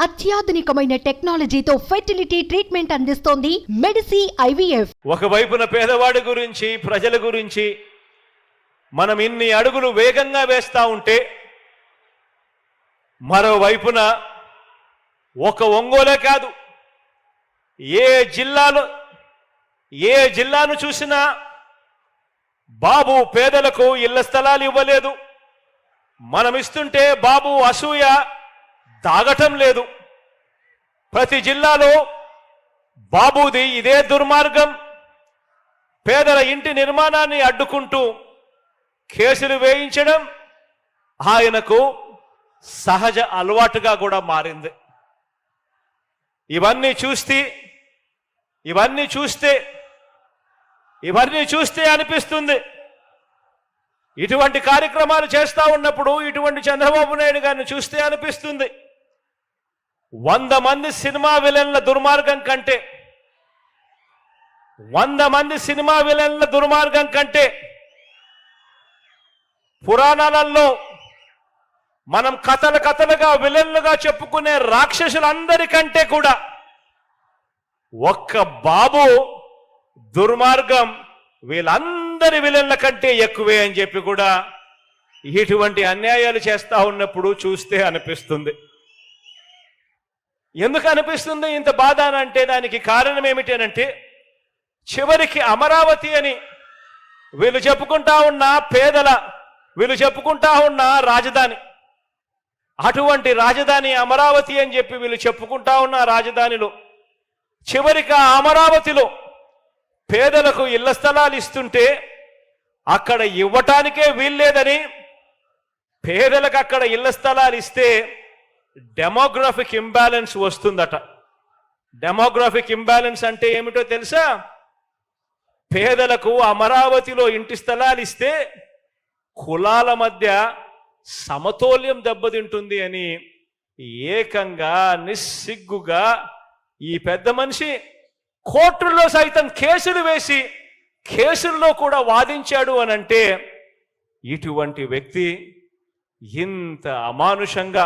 అత్యాధునికమైన టెక్నాలజీతో fertility treatment అందిస్తోంది Medici IVF. ఒకవైపున పేదవాడి గురించి, ప్రజల గురించి మనం ఇన్ని అడుగులు వేగంగా వేస్తా ఉంటే, మరోవైపున ఒక ఒంగోలే కాదు, ఏ జిల్లాను చూసినా బాబు పేదలకు ఇళ్ల స్థలాలు ఇవ్వలేదు. మనం ఇస్తుంటే బాబు అసూయ దాగటం లేదు. ప్రతి జిల్లాలో బాబుది ఇదే దుర్మార్గం. పేదల ఇంటి నిర్మాణాన్ని అడ్డుకుంటూ కేసులు వేయించడం ఆయనకు సహజ అలవాటుగా కూడా మారింది. ఇవన్నీ చూస్తే అనిపిస్తుంది, ఇటువంటి కార్యక్రమాలు చేస్తూ ఉన్నప్పుడు, ఇటువంటి చంద్రబాబు నాయుడు గారిని చూస్తే అనిపిస్తుంది, 100 మంది సినిమా విలన్ల దుర్మార్గం కంటే 100 మంది సినిమా విలన్ల దుర్మార్గం కంటే పురాణాలలో మనం కథలుగా విలన్లుగా చెప్పుకునే రాక్షసులందరికంటే కూడా ఒక్క బాబు దుర్మార్గం వీళ్ళందరి విలన్ల కంటే ఎక్కువే అని చెప్పి కూడా ఇటువంటి అన్యాయాలు చేస్తా ఉన్నప్పుడు చూస్తే అనిపిస్తుంది. ఎందుకు అనిపిస్తుంది ఇంత బాధ అంటే దానికి కారణం ఏమిటనంటే, చివరికి అమరావతి అని వీళ్ళు చెప్పుకుంటా ఉన్న రాజధాని, అటువంటి రాజధాని అమరావతి అని చెప్పి వీళ్ళు చెప్పుకుంటా ఉన్న రాజధానిలో చివరికి అమరావతిలో పేదలకు ఇళ్ల స్థలాలు ఇస్తుంటే అక్కడ ఇవ్వటానికే వీల్లేదని, పేదలకు అక్కడ ఇళ్ల స్థలాలు ఇస్తే డెమోగ్రఫిక్ ఇంబ్యాలెన్స్ వస్తుందట. డెమోగ్రఫిక్ ఇంబ్యాలెన్స్ అంటే ఏమిటో తెలుసా? పేదలకు అమరావతిలో ఇంటి స్థలాలు ఇస్తే కులాల మధ్య సమతౌల్యం దెబ్బతింటుంది అని ఏకంగా నిస్సిగ్గుగా ఈ పెద్ద మనిషి కోర్టుల్లో సైతం కేసులు వేసి కేసుల్లో కూడా వాదించాడు అనంటే, ఇటువంటి వ్యక్తి ఇంత అమానుషంగా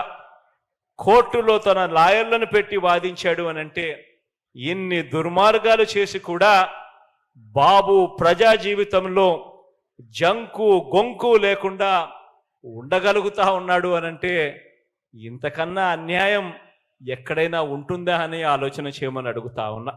కోర్టులో తన లాయర్లను పెట్టి వాదించాడు అనంటే, ఇన్ని దుర్మార్గాలు చేసి కూడా బాబు ప్రజా జీవితంలో జంకు గొంకు లేకుండా ఉండగలుగుతా ఉన్నాడు అనంటే, ఇంతకన్నా అన్యాయం ఎక్కడైనా ఉంటుందా అని ఆలోచన చేయమని అడుగుతా ఉన్నా.